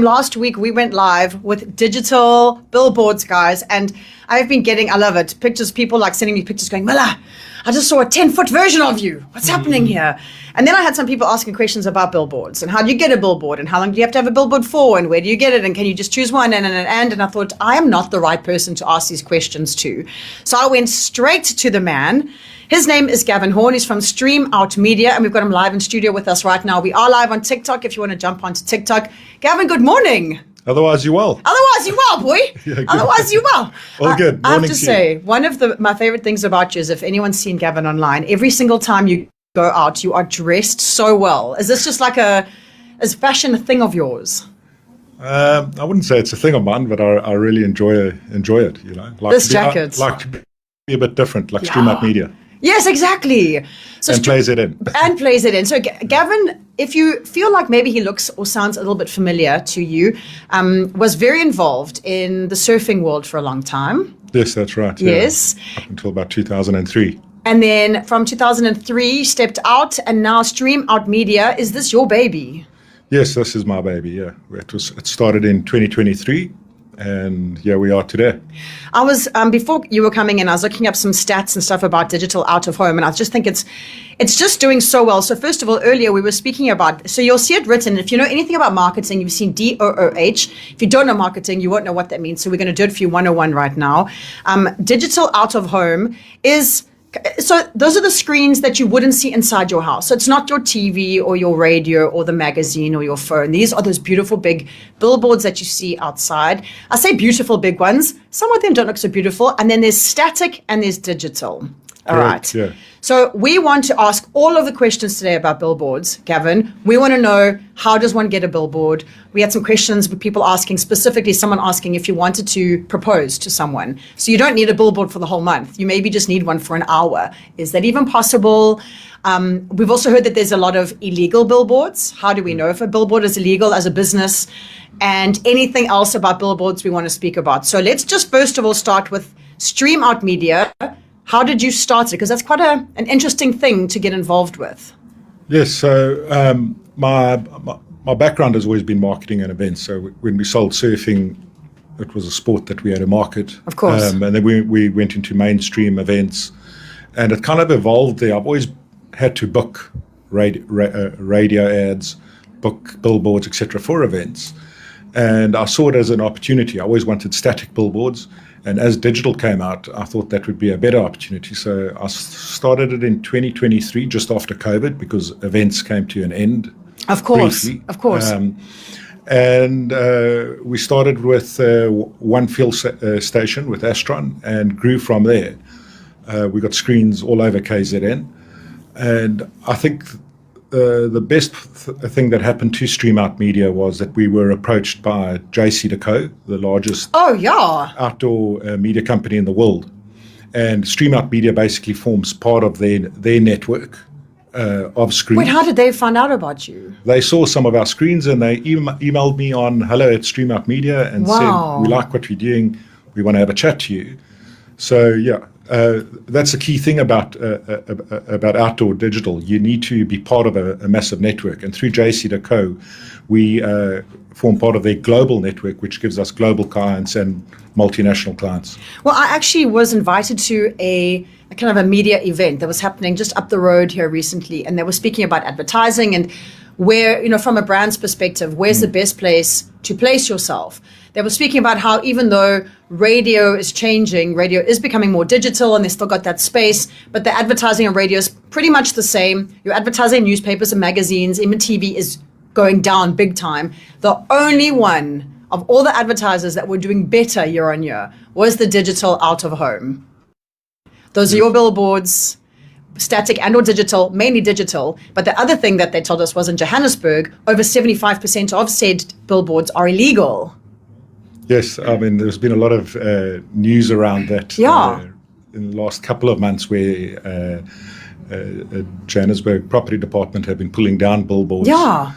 Last week we went live with digital billboards, guys, and I've been getting, I love it, pictures, people like sending me pictures going, Mila, I just saw a 10-foot version of you. What's happening here? And then I had some people asking questions about billboards and how do you get a billboard and how long do you have to have a billboard for and where do you get it and can you just choose one and I thought I am not the right person to ask these questions to. So I went straight to the man. His name is Gavin Horn. He's from Stream Out Media, and we've got him live in studio with us right now. We are live on TikTok if you want to jump onto TikTok. Gavin, good morning. Otherwise, you well. Otherwise, you well, boy. Yeah, Otherwise, you well. All good. I have to say, one of my favorite things about you is if anyone's seen Gavin online, every single time you go out, you are dressed so well. Is this just like is fashion a thing of yours? I wouldn't say it's a thing of mine, but I really enjoy it. You know, this jacket. Like to be a bit different, like Stream Out Media. Yes, exactly. So and plays it in. And plays it in. So Gavin, if you feel like maybe he looks or sounds a little bit familiar to you, was very involved in the surfing world for a long time. Yes, that's right. Yes. Yeah. Up until about 2003. And then from 2003, stepped out and now Stream Out Media. Is this your baby? Yes, this is my baby, yeah. It started in 2023. And here we are today. I was, before you were coming in, I was looking up some stats and stuff about digital out of home. And I just think it's just doing so well. So first of all, earlier we were speaking about, so you'll see it written. If you know anything about marketing, you've seen DOOH. If you don't know marketing, you won't know what that means. So we're going to do it for you 101 right now. Digital out of home is, so those are the screens that you wouldn't see inside your house. So it's not your TV or your radio or the magazine or your phone. These are those beautiful big billboards that you see outside. I say beautiful big ones. Some of them don't look so beautiful. And then there's static and there's digital. All right. Yeah. So we want to ask all of the questions today about billboards, Gavin. We want to know, how does one get a billboard? We had some questions with people asking, specifically someone asking if you wanted to propose to someone. So you don't need a billboard for the whole month. You maybe just need one for an hour. Is that even possible? We've also heard that there's a lot of illegal billboards. How do we know if a billboard is illegal as a business? And anything else about billboards we want to speak about. So let's just first of all start with Stream Out Media. How did you start it? Because that's quite an interesting thing to get involved with. Yes, so my background has always been marketing and events. So when we sold surfing, it was a sport that we had to market. Of course. And then we went into mainstream events. And it kind of evolved there. I've always had to book radio ads, book billboards, etc. for events. And I saw it as an opportunity. I always wanted static billboards. And as digital came out, I thought that would be a better opportunity. So I started it in 2023, just after COVID, because events came to an end. Of course, briefly. Of course. And we started with one field station with Astron and grew from there. We got screens all over KZN. And I think the best thing that happened to Stream Out Media was that we were approached by JC&Co, the largest outdoor media company in the world. And Stream Out Media basically forms part of their network of screens. Wait, how did they find out about you? They saw some of our screens and they emailed me on hello@Stream Out Media and said, we like what we're doing, we want to have a chat to you. So yeah, that's the key thing about outdoor digital. You need to be part of a massive network. And through JC&Co, we form part of their global network, which gives us global clients and multinational clients. Well, I actually was invited to a kind of a media event that was happening just up the road here recently. And they were speaking about advertising and where, you know, from a brand's perspective, where's the best place to place yourself? They were speaking about how even though radio is changing, radio is becoming more digital and they still got that space, but the advertising on radio is pretty much the same. Your advertising in newspapers and magazines, even TV is going down big time. The only one of all the advertisers that were doing better year on year was the digital out of home. Those are your billboards, static and or digital, mainly digital. But the other thing that they told us was in Johannesburg, over 75% of said billboards are illegal. Yes, I mean, there's been a lot of news around that in the last couple of months where Johannesburg Property Department have been pulling down billboards. Yeah.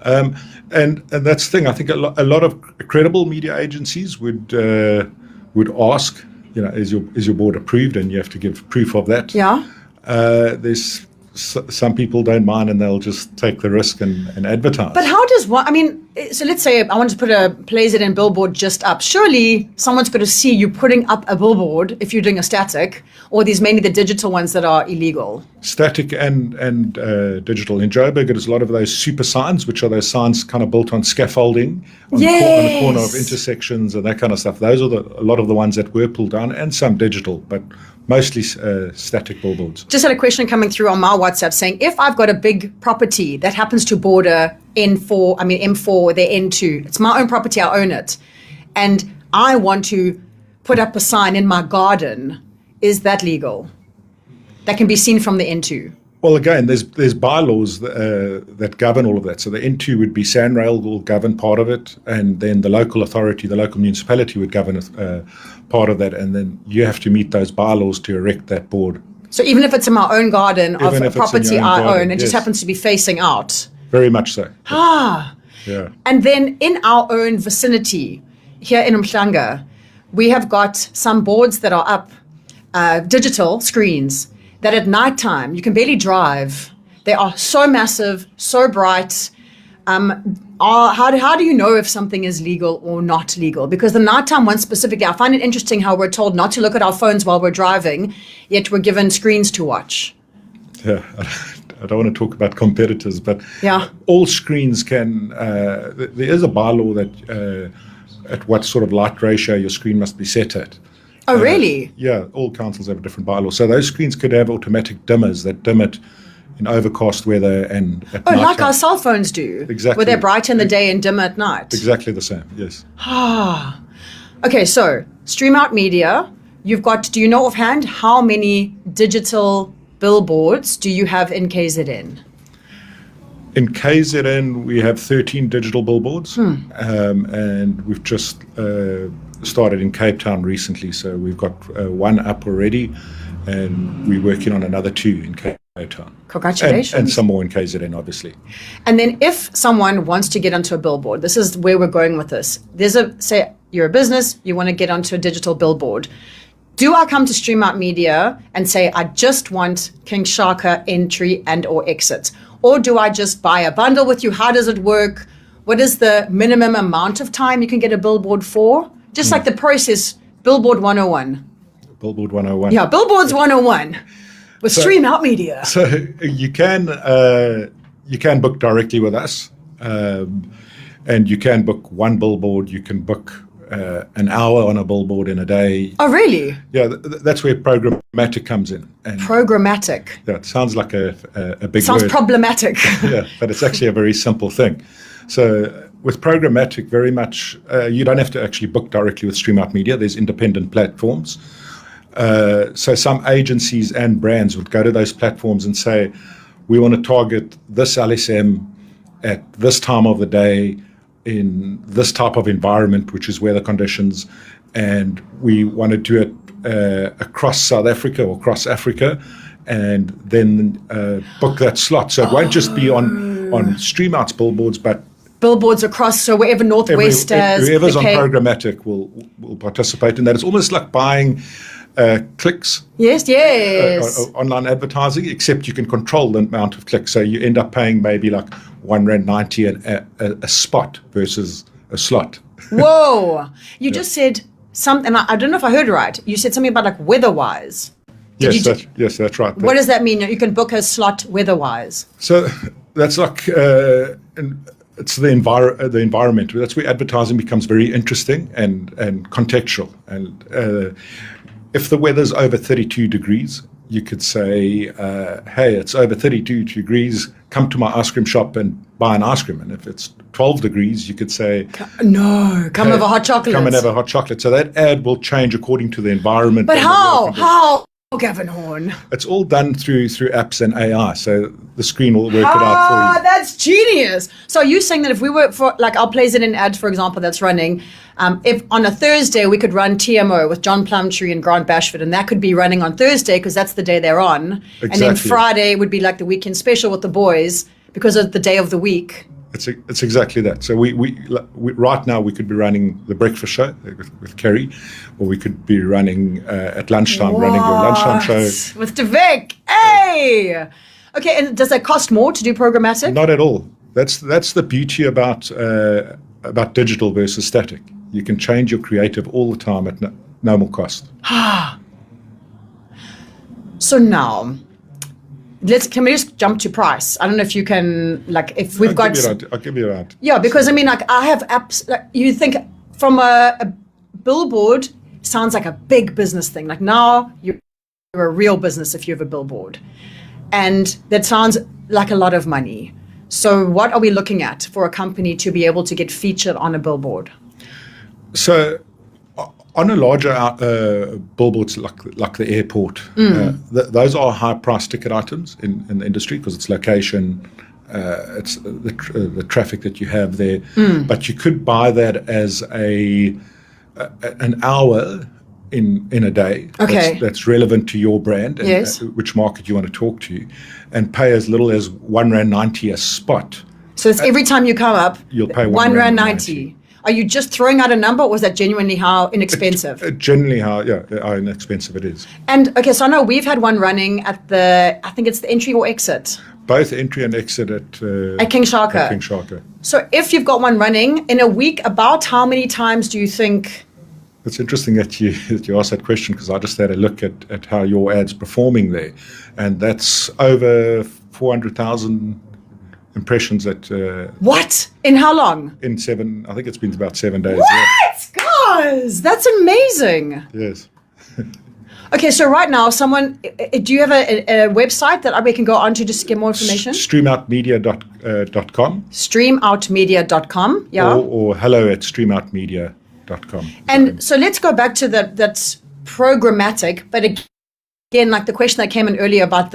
And that's the thing. I think a lot of credible media agencies would ask, you know, is your board approved, and you have to give proof of that. Yeah. There's some people don't mind and they'll just take the risk and advertise. But how does one, I mean, so let's say I want to put a Plays It In billboard just up. Surely someone's got to see you putting up a billboard if you're doing a static, or there's mainly the digital ones that are illegal. Static and digital. In Joburg, there's a lot of those super signs, which are those signs kind of built on scaffolding on the corner of intersections and that kind of stuff. Those are a lot of the ones that were pulled down, and some digital, but mostly static billboards. Just had a question coming through on my WhatsApp saying, if I've got a big property that happens to border M4, they're N2, it's my own property, I own it, and I want to put up a sign in my garden, is that legal? That can be seen from the N2. Well, again, there's bylaws that govern all of that. So the N2 would be SANRAIL will govern part of it, and then the local authority, the local municipality would govern part of that, and then you have to meet those bylaws to erect that board. So even if it's in my own garden of a property I own, it just happens to be facing out? Very much so. Yeah. And then in our own vicinity, here in Umhlanga, we have got some boards that are up, digital screens, that at nighttime you can barely drive. They are so massive, so bright. How do you know if something is legal or not legal? Because the nighttime one specifically, I find it interesting how we're told not to look at our phones while we're driving, yet we're given screens to watch. Yeah, I don't want to talk about competitors, but all screens can, there is a bylaw that at what sort of light ratio your screen must be set at. Oh, really? Yeah, all councils have a different bylaw. So those screens could have automatic dimmers that dim it in overcast weather and at night. Like our cell phones do. Exactly. Where they're bright in the day and dim at night. Exactly the same, yes. Okay, so Stream Out Media, you've got, do you know offhand how many digital billboards do you have in KZN? In KZN, we have 13 digital billboards, and we've just started in Cape Town recently. So we've got one up already, and we're working on another 2 in Cape Town. Congratulations. And some more in KZN, obviously. And then if someone wants to get onto a billboard, this is where we're going with this. Say you're a business, you want to get onto a digital billboard. Do I come to Stream Out Media and say, I just want King Shaka entry and or exit? Or do I just buy a bundle with you? How does it work? What is the minimum amount of time you can get a billboard for? Just like the process, Billboard 101. Billboard 101. Yeah, Billboards 101 with Stream Out Media. So you can book directly with us, and you can book one billboard. You can book an hour on a billboard in a day. Oh, really? Yeah, that's where programmatic comes in. And programmatic. Yeah, it sounds like a big sounds word. Problematic. Yeah, but it's actually a very simple thing. So with programmatic, very much, you don't have to actually book directly with Stream Out Media. There's independent platforms. So some agencies and brands would go to those platforms and say, we want to target this LSM at this time of the day in this type of environment, which is weather conditions, and we want to do it across South Africa or across Africa, and then book that slot. So it won't just be on Stream Out's billboards, but billboards across, so wherever Northwest has. Whoever's on programmatic will participate in that. It's almost like buying clicks. Yes. Online advertising, except you can control the amount of clicks. So you end up paying maybe like R1.90 a spot versus a slot. Whoa! You just said something, and I don't know if I heard right. You said something about like weather-wise. Yes, that's right. What does that mean? You can book a slot weather-wise. So that's like it's the environment. That's where advertising becomes very interesting and contextual. And if the weather's over 32 degrees, you could say, hey, it's over 32 degrees, come to my ice cream shop and buy an ice cream. And if it's 12 degrees, you could say, come have a hot chocolate. Come and have a hot chocolate. So that ad will change according to the environment. But how? Gavin Horn. It's all done through apps and AI, so the screen will work it out for you. That's genius. So you're saying that if we were for, like, I'll place it in ad, for example, that's running, if on a Thursday we could run TMO with John Plumtree and Grant Bashford, and that could be running on Thursday because that's the day they're on. Exactly. And then Friday would be like the weekend special with the boys because of the day of the week. It's exactly that. So we right now we could be running the breakfast show with Kerry, or we could be running at lunchtime, running your lunchtime show with Devik. Hey, Okay, and does that cost more to do programmatic? Not at all. That's the beauty about digital versus static. You can change your creative all the time at no more cost. So now, can we just jump to price? I don't know if you can, like, if we've got. I'll give you that. Yeah, because I mean, like, I have apps. Like, you think from a billboard sounds like a big business thing. Like, now you're a real business if you have a billboard, and that sounds like a lot of money. So, what are we looking at for a company to be able to get featured on a billboard? So, on a larger billboards like the airport, those are high price ticket items in the industry because it's location, it's the traffic that you have there. But you could buy that as an hour in a day. Okay. That's relevant to your brand and yes. Which market you want to talk to, and pay as little as R1.90 a spot. So it's every time you come up, you'll pay R1.90. Are you just throwing out a number, or is that genuinely how inexpensive? Generally how inexpensive it is. And okay, so I know we've had one running at I think it's the entry or exit. Both entry and exit at King Shaka. At King Shaka. So if you've got one running in a week, about how many times do you think? It's interesting that you asked that question, because I just had a look at how your ad's performing there, and that's over 400,000 impressions at what? In how long? I think it's been about 7 days. What? Guys, that's amazing. Yes. Okay, so right now, do you have a website that we can go on to just to get more information? Streamoutmedia.com. Streamoutmedia.com, yeah. Or hello@streamoutmedia.com. And so let's go back to that's programmatic, but again, like the question that came in earlier about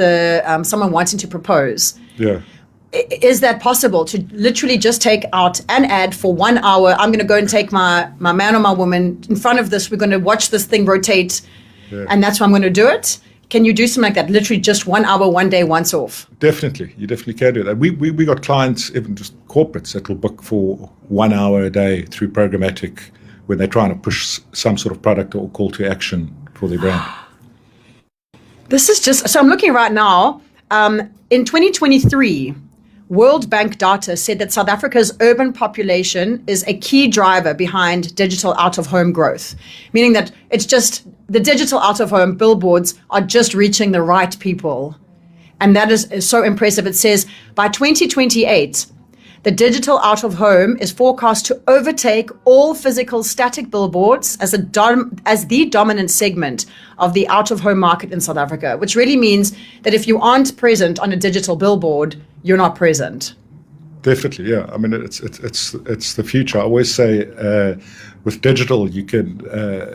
someone wanting to propose. Yeah. Is that possible to literally just take out an ad for 1 hour? I'm going to go and take my man or my woman in front of this. We're going to watch this thing rotate, and that's why I'm going to do it. Can you do something like that? Literally just 1 hour, 1 day, once off? Definitely. You definitely can do that. We got clients, even just corporates, that will book for 1 hour a day through Programmatic when they're trying to push some sort of product or call to action for their brand. This is just, so I'm looking right now, in 2023, World Bank data said that South Africa's urban population is a key driver behind digital out-of-home growth, meaning that it's just the digital out-of-home billboards are just reaching the right people. And that is so impressive. It says by 2028, the digital out-of-home is forecast to overtake all physical static billboards as the dominant segment of the out-of-home market in South Africa, which really means that if you aren't present on a digital billboard, you're not present. Definitely, yeah. I mean, it's the future. I always say with digital, you can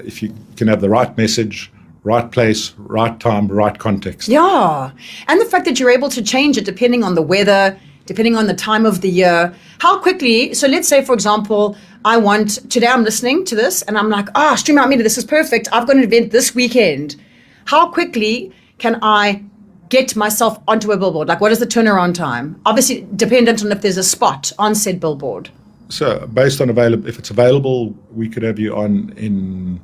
if you can have the right message, right place, right time, right context. Yeah, and the fact that you're able to change it depending on the weather, depending on the time of the year. How quickly? So let's say, for example, today I'm listening to this and I'm like, Stream Out Media, this is perfect. I've got an event this weekend. How quickly can I get myself onto a billboard? Like, what is the turnaround time? Obviously, dependent on if there's a spot on said billboard. So based on if it's available, we could have you on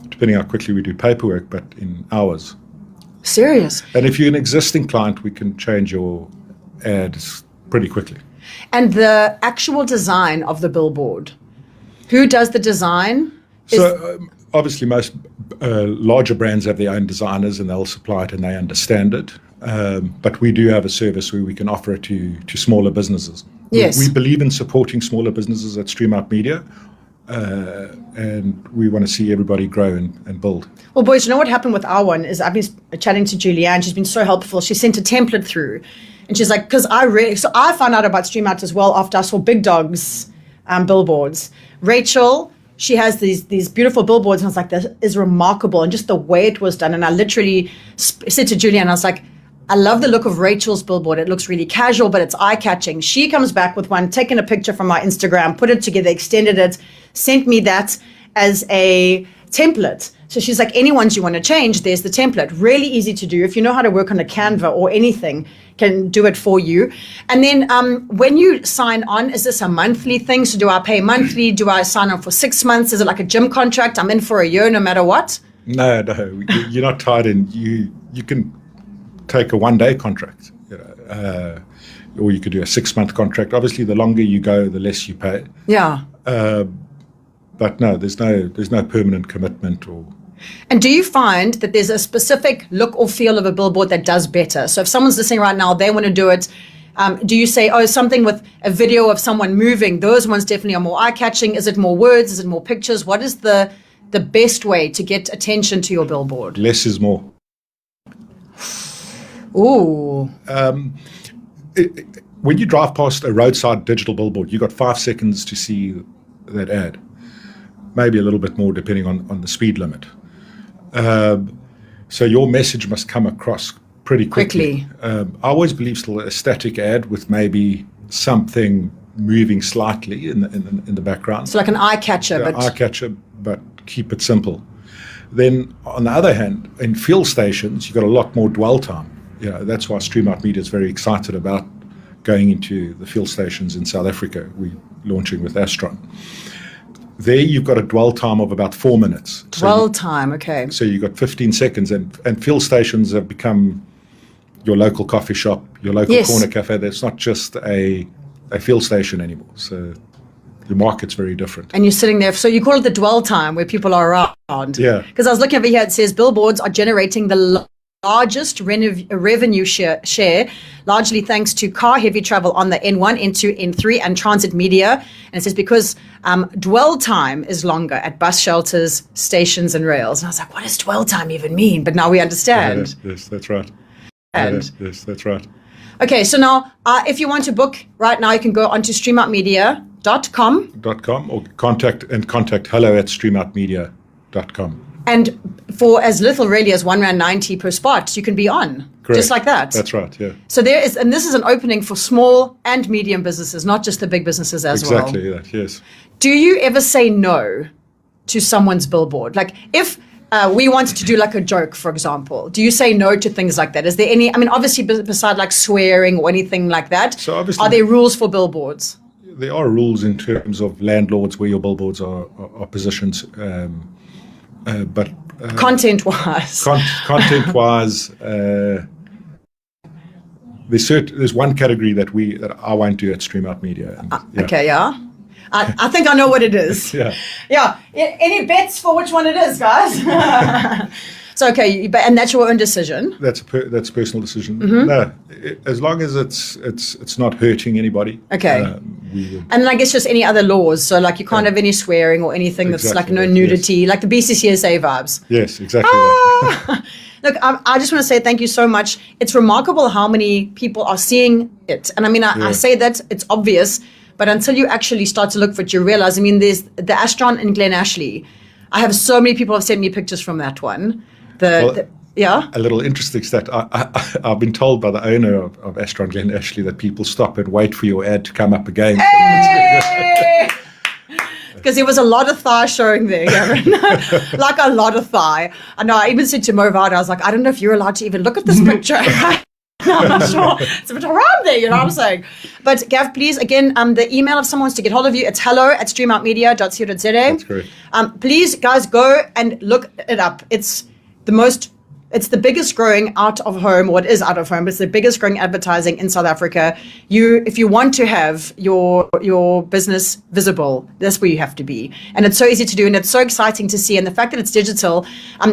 depending how quickly we do paperwork, but in hours. Serious? And if you're an existing client, we can change your ads pretty quickly. And the actual design of the billboard, who does the design? Obviously most larger brands have their own designers and they'll supply it and they understand it. But we do have a service where we can offer it to smaller businesses. Yes. We believe in supporting smaller businesses at Stream Out Media, and we want to see everybody grow and build. Well, boys, you know what happened with our one is I've been chatting to Julianne. She's been so helpful. She sent a template through. And she's like, so I found out about Stream Out as well after I saw Big Dog's billboards. Rachel, she has these beautiful billboards, and I was like, that is remarkable, and just the way it was done. And I literally said to Julianne, I was like, I love the look of Rachel's billboard. It looks really casual, but it's eye-catching. She comes back with one, taken a picture from my Instagram, put it together, extended it, sent me that as a template. So she's like, any ones you want to change, there's the template. Really easy to do. If you know how to work on a Canva or anything, can do it for you. And then when you sign on, is this a monthly thing? So do I pay monthly? Do I sign on for 6 months? Is it like a gym contract? I'm in for a year no matter what? No, you're not tied in. You can take a 1 day contract. or you could do a 6-month contract. Obviously, the longer you go, the less you pay. Yeah. But no, there's no permanent commitment or. And do you find that there's a specific look or feel of a billboard that does better? So if someone's listening right now, they want to do it. Do you say, something with a video of someone moving, those ones definitely are more eye-catching? Is it more words? Is it more pictures? What is the best way to get attention to your billboard? Less is more. Ooh. When you drive past a roadside digital billboard, you got 5 seconds to see that ad. Maybe a little bit more depending on the speed limit. So your message must come across pretty quickly. I always believe still a static ad with maybe something moving slightly in the background. So like an eye catcher, but keep it simple. Then on the other hand, in field stations, you've got a lot more dwell time. That's why StreamOut Media is very excited about going into the field stations in South Africa. We're launching with Astron. There you've got a dwell time of about 4 minutes. Time, okay. So you've got 15 seconds, and field stations have become your local coffee shop, your local corner cafe. That's not just a field station anymore. So the market's very different. And you're sitting there, so you call it the dwell time where people are around. Yeah. Because I was looking over here, it says billboards are generating the largest revenue share, largely thanks to car-heavy travel on the N1, N2, N3, and transit media. And it says because dwell time is longer at bus shelters, stations, and rails. And I was like, what does dwell time even mean? But now we understand. Yes, that's right. And yes, that's right. Okay, so now if you want to book right now, you can go onto streamoutmedia.com. or contact hello@streamoutmedia.com. And for as little really as R1.90 per spot, you can be on. Correct. Just like that. That's right, yeah. So there is, and this is an opening for small and medium businesses, not just the big businesses as well. Exactly that, yes. Do you ever say no to someone's billboard? Like if we wanted to do like a joke, for example, do you say no to things like that? Is there any, obviously beside like swearing or anything like that, so obviously, are there rules for billboards? There are rules in terms of landlords where your billboards are positioned. But content-wise, there's one category that I won't do at StreamOut Media. Okay, yeah. I think I know what it is. Yeah. Any bets for which one it is, guys? So okay, and that's your own decision. That's a personal decision. Mm-hmm. No, as long as it's not hurting anybody. Okay. And I guess just any other laws. So like you can't have any swearing or anything that's like no nudity, like the BCCSA vibes. Yes, exactly. That. Look, I just want to say thank you so much. It's remarkable how many people are seeing it. And I say that it's obvious, but until you actually start to look for it, you realize, there's the Astron in Glen Ashley. I have so many people have sent me pictures from that one. A little interesting stat. I've been told by the owner of Astron Glen Ashley that people stop and wait for your ad to come up again. Hey! Because there was a lot of thigh showing there, Gavin. Like a lot of thigh. I know, I even said to Mo Vard, I was like, I don't know if you're allowed to even look at this picture. I'm not sure. It's a bit around there, you know what I'm saying? But Gav, please, again, the email if someone wants to get hold of you, it's hello@streamoutmedia.co.za. That's correct. Please, guys, go and look it up. It's the biggest growing out of home, or it is out of home, but it's the biggest growing advertising in South Africa. If you want to have your business visible, that's where you have to be. And it's so easy to do, and it's so exciting to see. And the fact that it's digital,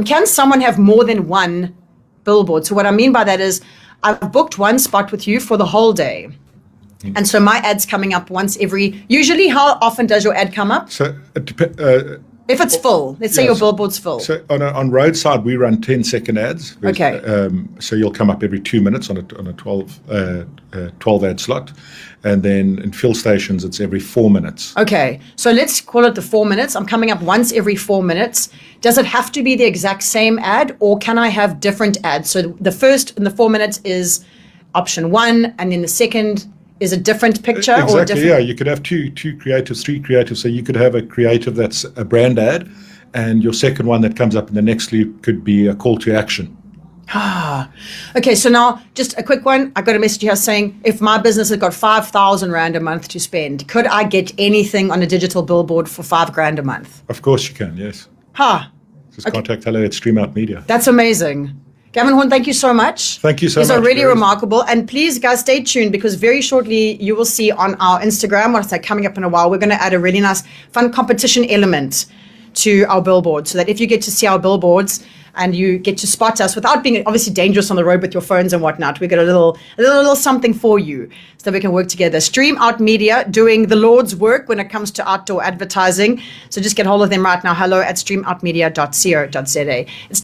can someone have more than one billboard? So what I mean by that is I've booked one spot with you for the whole day. And so my ad's coming up usually how often does your ad come up? So if it's full, let's say your billboard's full. So on roadside, we run 10-second ads. Okay. So you'll come up every 2 minutes on a 12 ad slot. And then in fill stations, it's every 4 minutes. Okay. So let's call it the 4 minutes. I'm coming up once every 4 minutes. Does it have to be the exact same ad, or can I have different ads? So the first in the 4 minutes is option one, and then the second is a different picture? Exactly, or different... yeah. You could have two creatives, three creatives. So you could have a creative that's a brand ad, and your second one that comes up in the next loop could be a call to action. Okay, so now just a quick one. I got a message here saying if my business has got 5,000 Rand a month to spend, could I get anything on a digital billboard for 5 grand a month? Of course you can, yes. Just contact hello@streamoutmedia. That's amazing. Gavin Horn, thank you so much. Thank you so These much. are really Very- remarkable. And please, guys, stay tuned because very shortly you will see on our Instagram, what I say, coming up in a while, we're going to add a really nice, fun competition element to our billboard so that if you get to see our billboards and you get to spot us without being obviously dangerous on the road with your phones and whatnot, we got a little something for you so that we can work together. Stream Out Media doing the Lord's work when it comes to outdoor advertising. So just get hold of them right now. Hello@streamoutmedia.co.za. It's